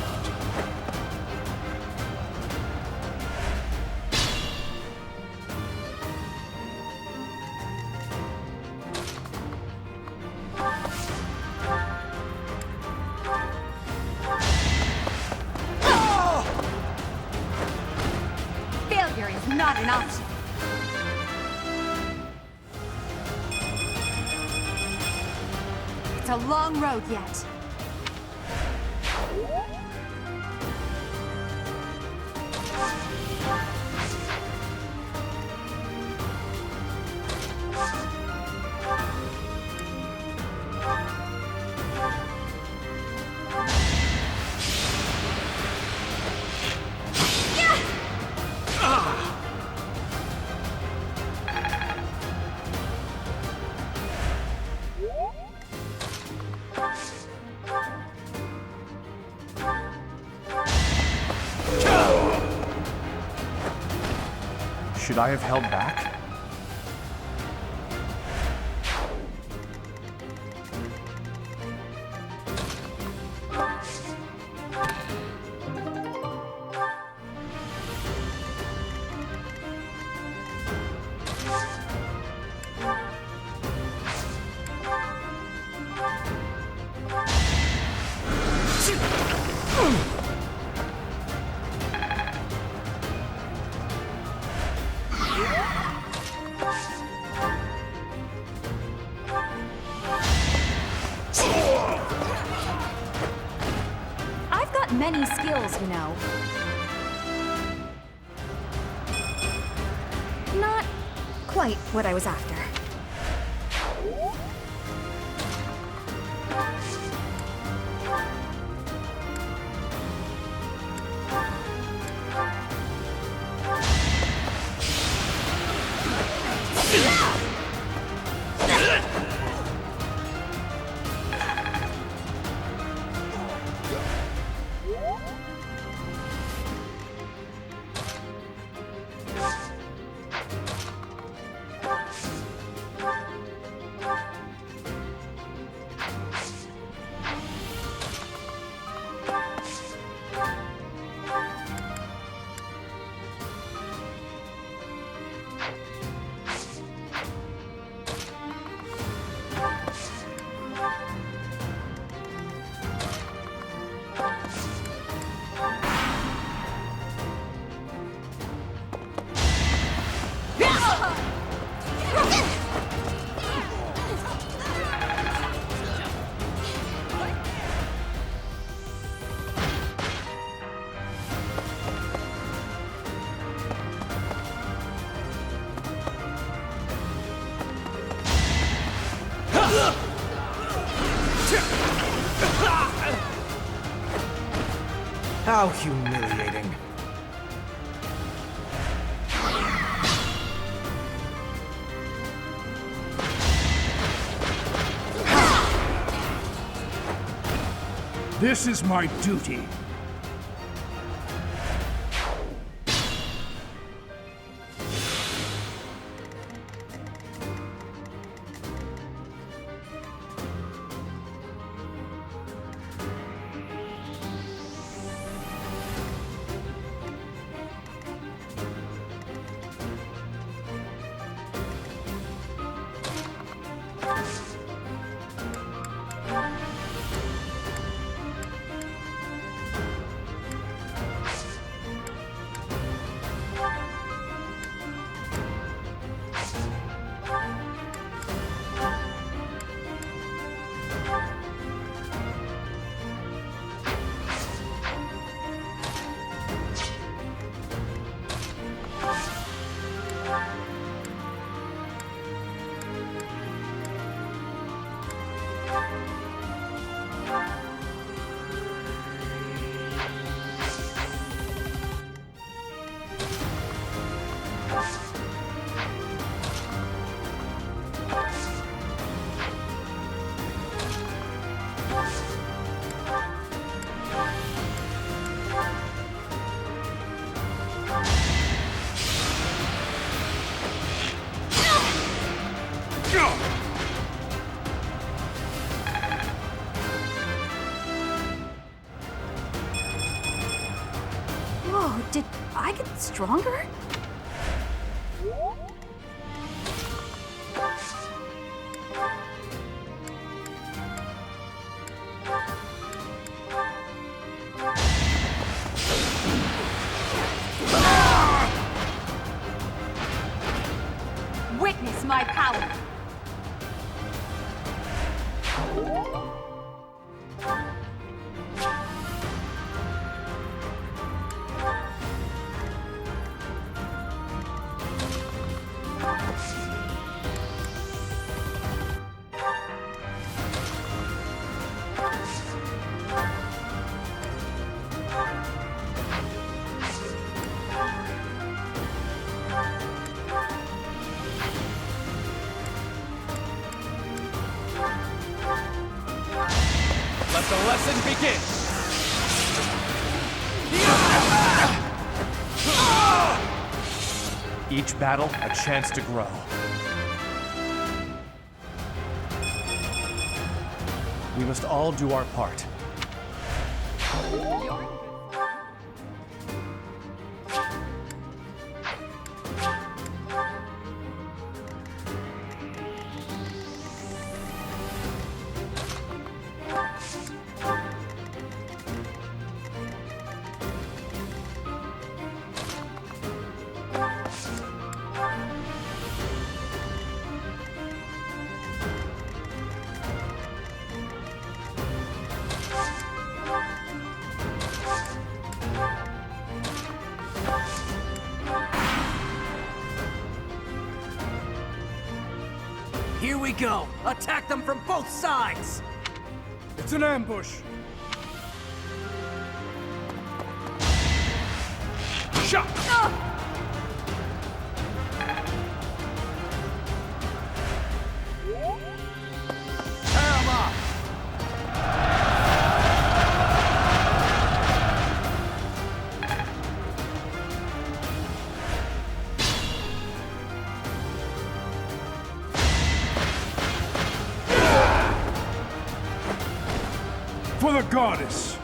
Failure is not an option. It's a long road yet. Should I have held back? I've got many skills, you know. Not quite what I was after. How humiliating. This is my duty. Whoa, did I get stronger? Witness my power! Let the lesson begin! Each battle, a chance to grow. We must all do our part. Here we go! Attack them from both sides! It's an ambush. Shot! Tear 'em off! For the goddess!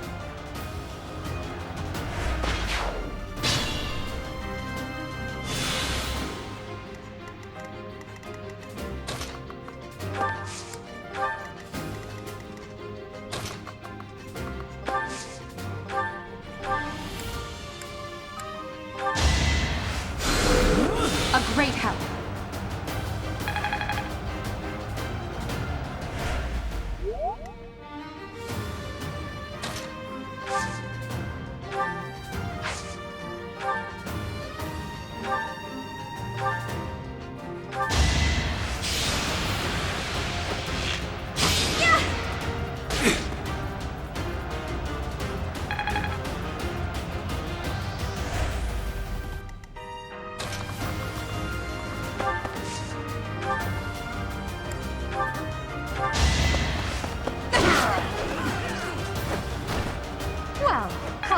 A great help.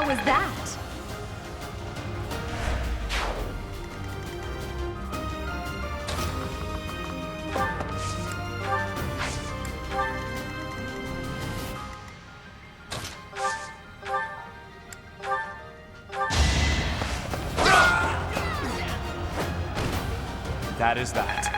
How was that? That is that.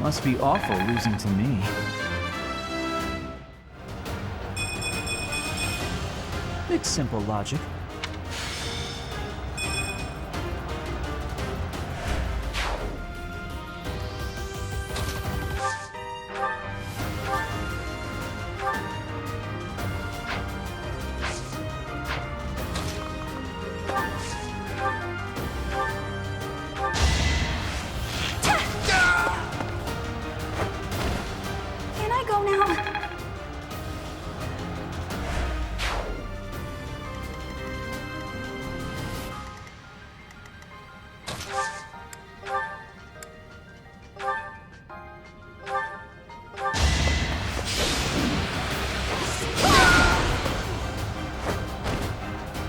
Must be awful losing to me. It's simple logic. Can I go now?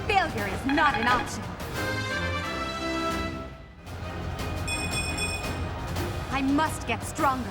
Failure is not an option. I must get stronger.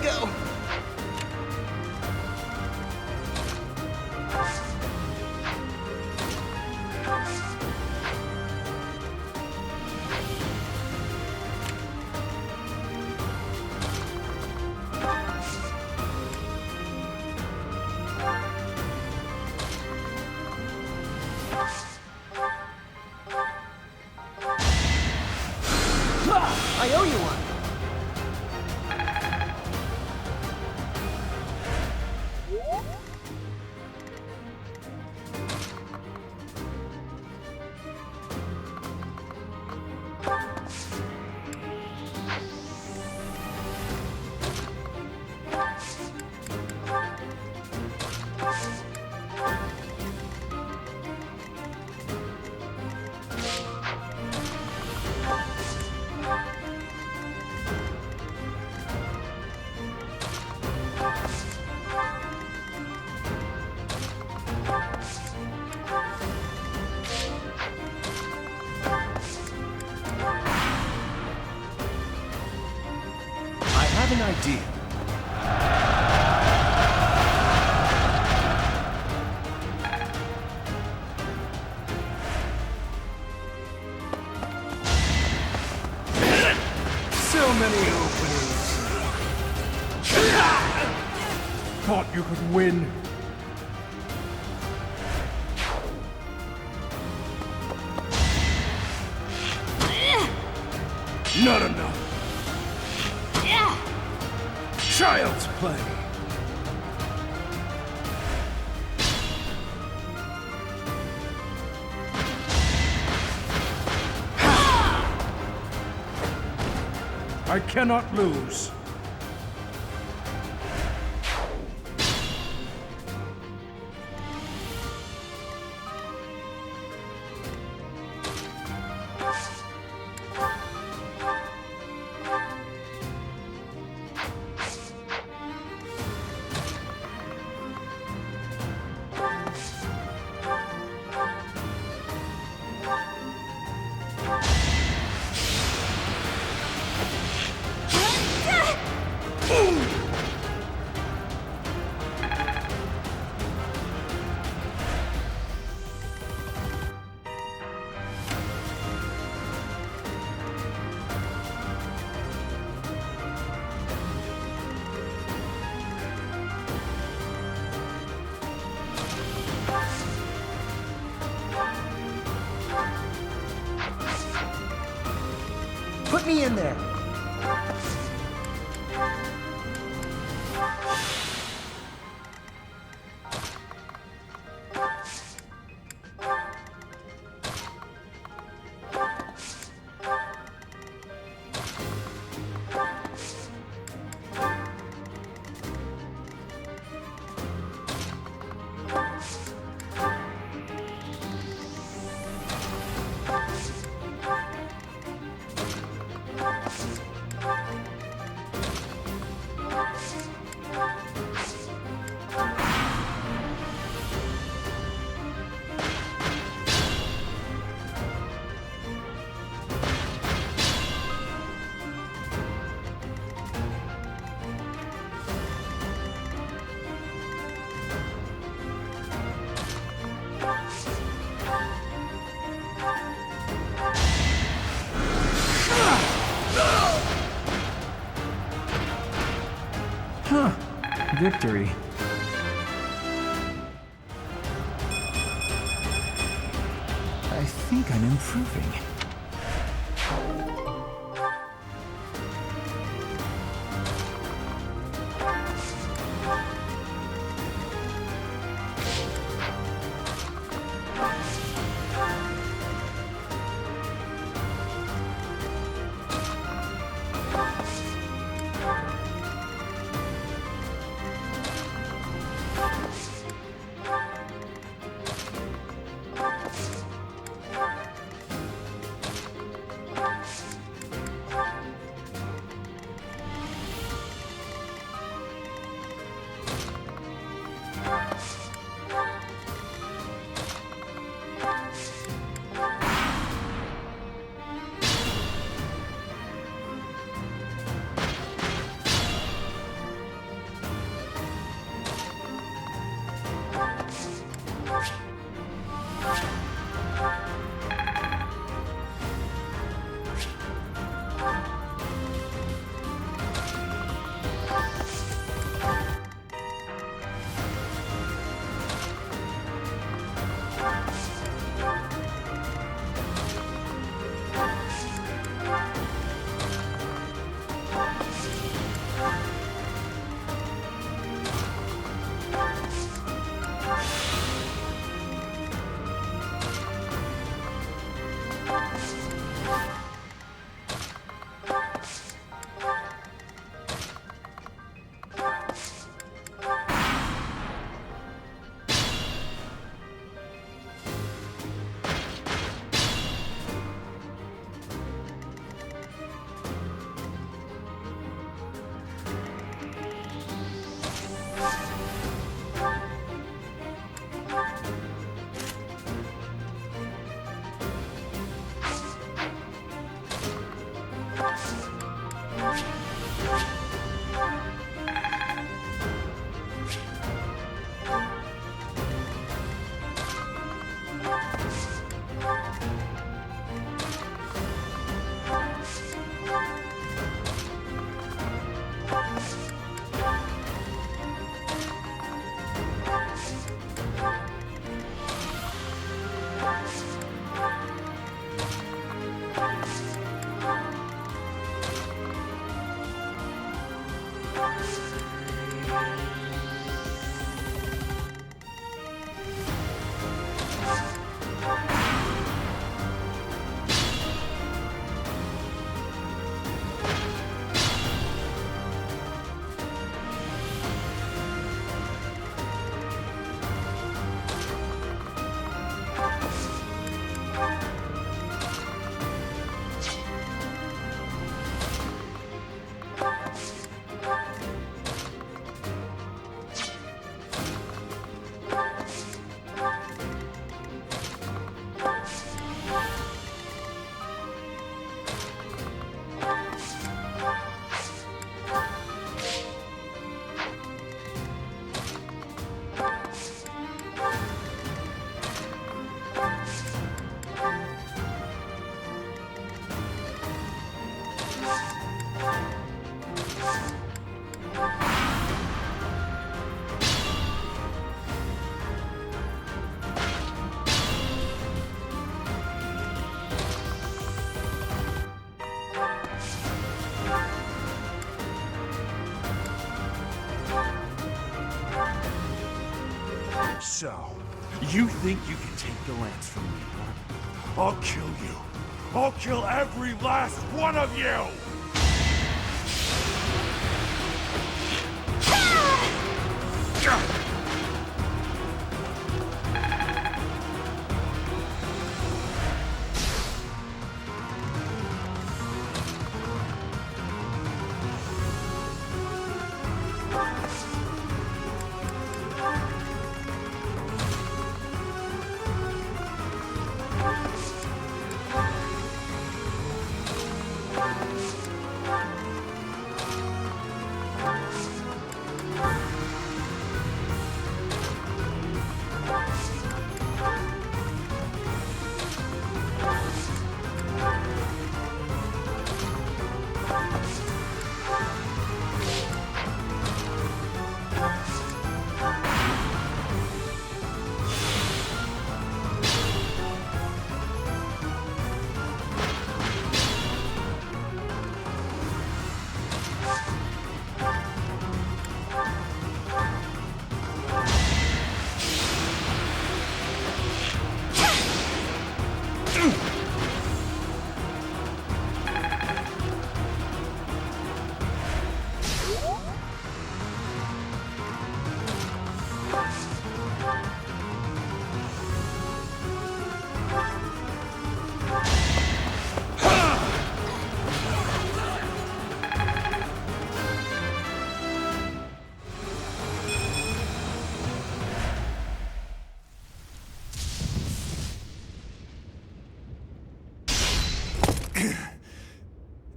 go. I owe you one. I have an idea. So many openings. Thought you could win. Not enough. Child's play. I cannot lose. Put me in there. Victory. I think I'm improving. So, you think you can take the lance from me, huh? I'll kill you. I'll kill every last one of you!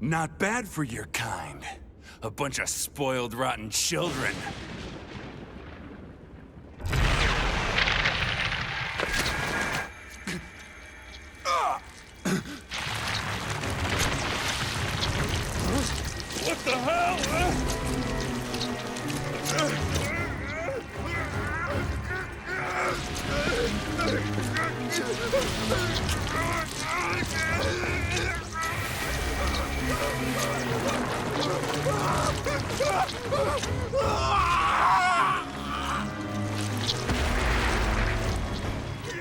Not bad for your kind. A bunch of spoiled, rotten children. What the hell?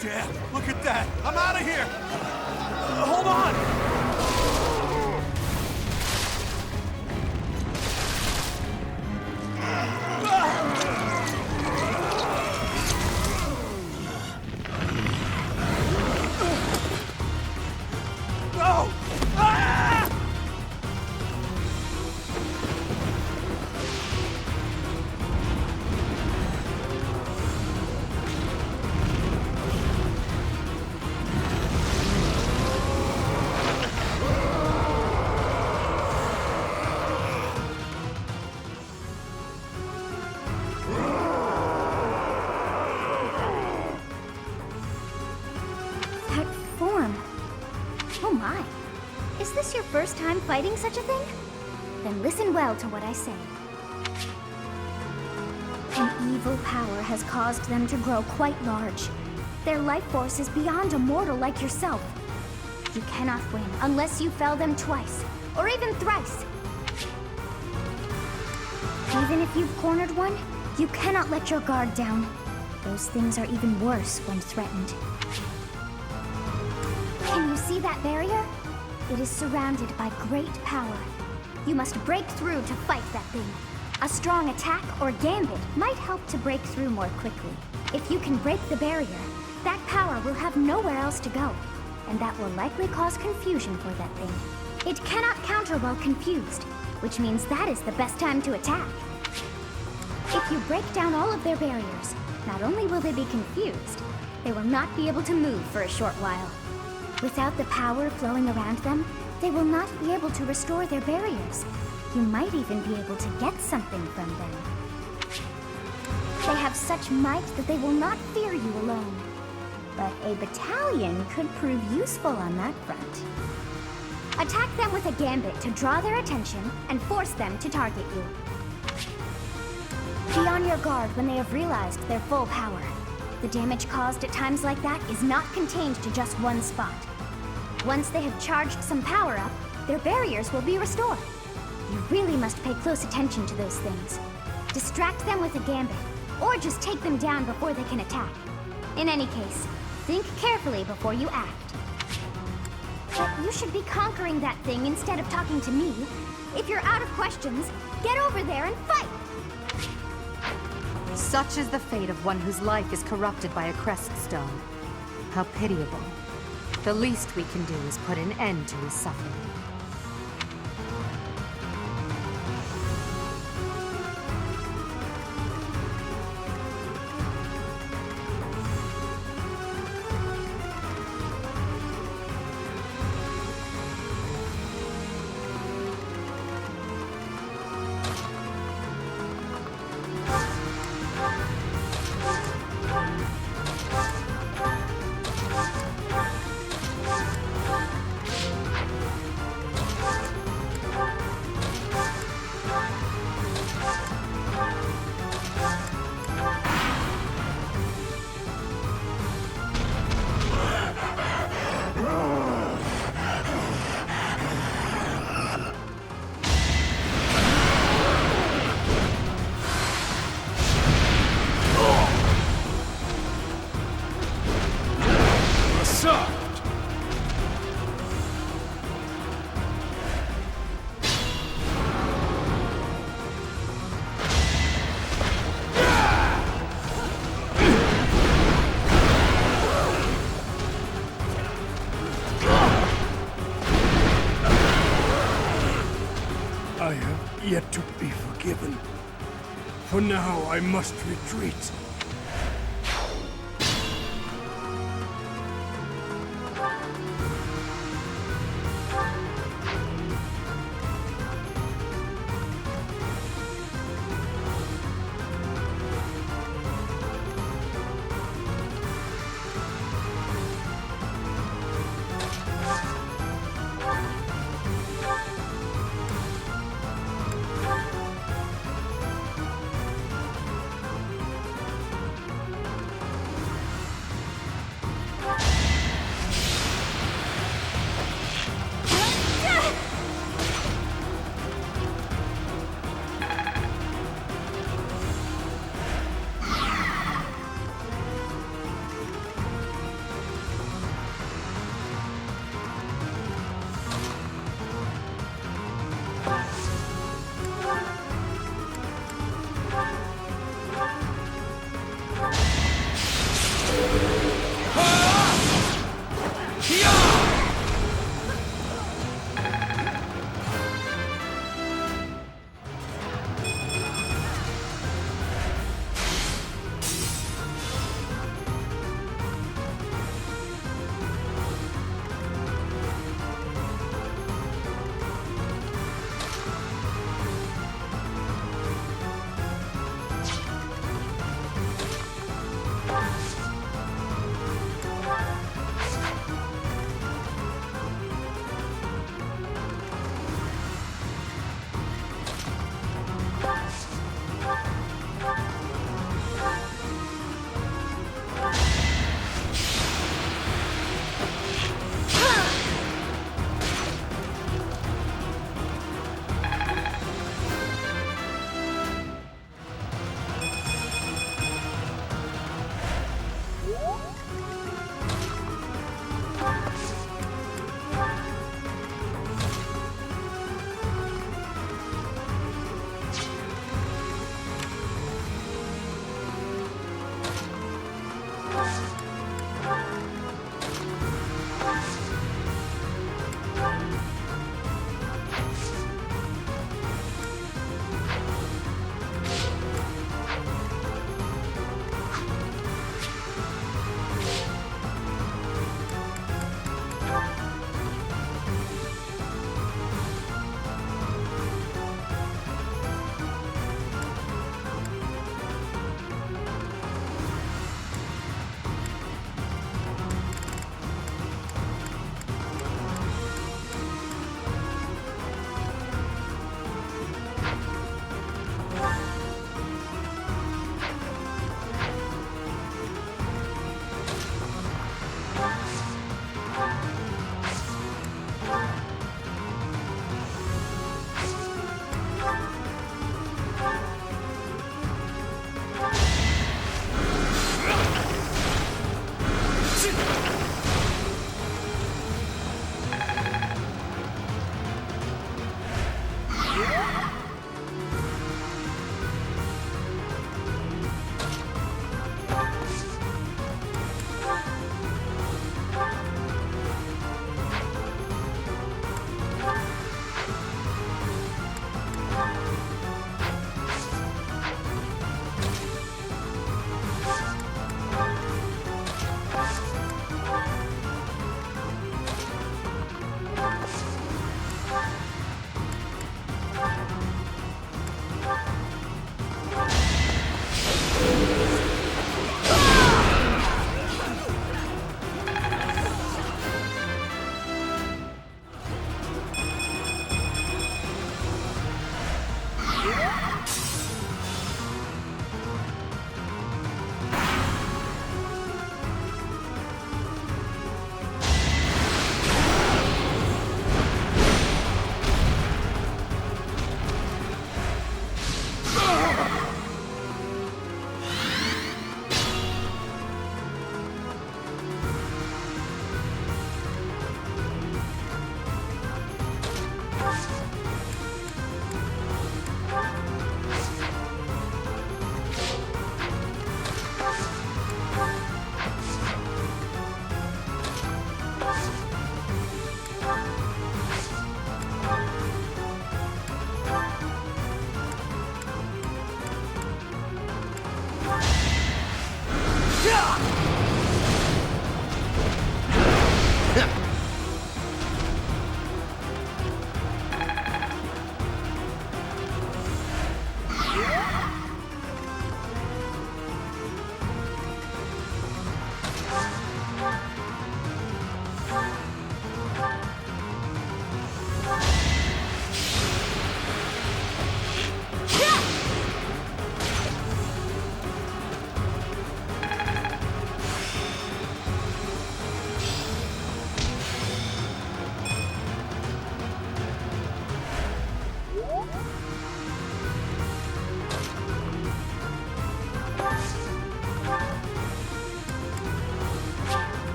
Dad, look at that! I'm out of here! Hold on! No! Ah! my. Is this your first time fighting such a thing? Then listen well to what I say. An evil power has caused them to grow quite large. Their life force is beyond a mortal like yourself. You cannot win unless you fell them twice, or even thrice. Even if you've cornered one, you cannot let your guard down. Those things are even worse when threatened. Can you see that barrier? It is surrounded by great power. You must break through to fight that thing. A strong attack or gambit might help to break through more quickly. If you can break the barrier, that power will have nowhere else to go, and that will likely cause confusion for that thing. It cannot counter while confused, which means that is the best time to attack. If you break down all of their barriers, not only will they be confused, they will not be able to move for a short while. Without the power flowing around them, they will not be able to restore their barriers. You might even be able to get something from them. They have such might that they will not fear you alone. But a battalion could prove useful on that front. Attack them with a gambit to draw their attention and force them to target you. Be on your guard when they have realized their full power. The damage caused at times like that is not contained to just one spot. Once they have charged some power up, their barriers will be restored. You really must pay close attention to those things. Distract them with a gambit, or just take them down before they can attack. In any case, think carefully before you act. But you should be conquering that thing instead of talking to me. If you're out of questions, get over there and fight! Such is the fate of one whose life is corrupted by a crest stone. How pitiable. The least we can do is put an end to his suffering. I have yet to be forgiven. For now, I must retreat.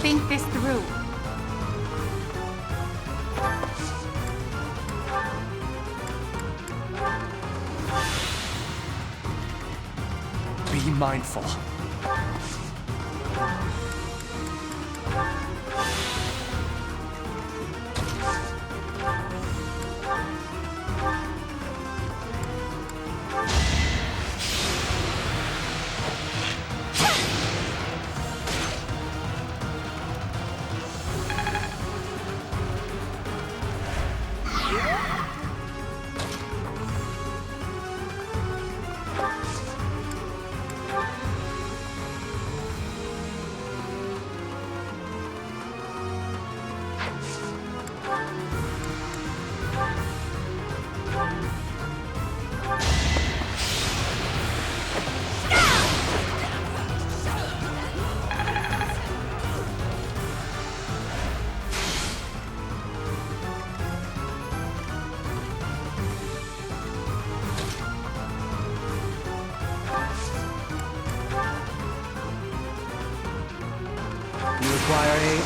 think this through. Be mindful. You require aid?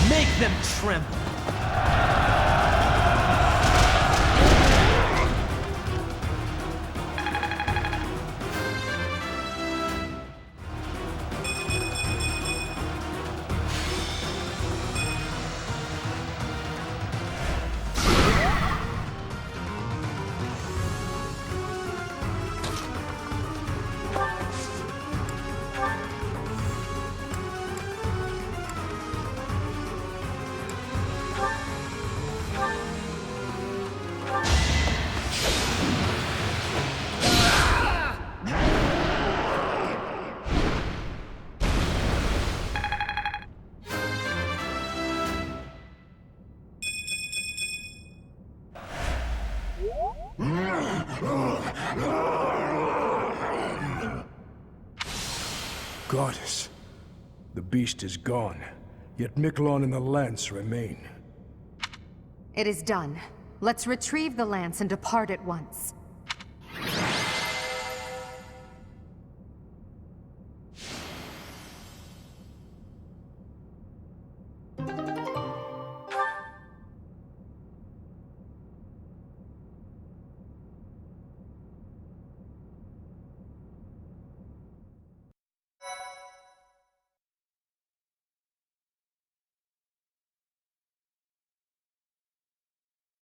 Make them tremble! Goddess, the beast is gone, yet Miquelon and the lance remain. It is done. Let's retrieve the lance and depart at once.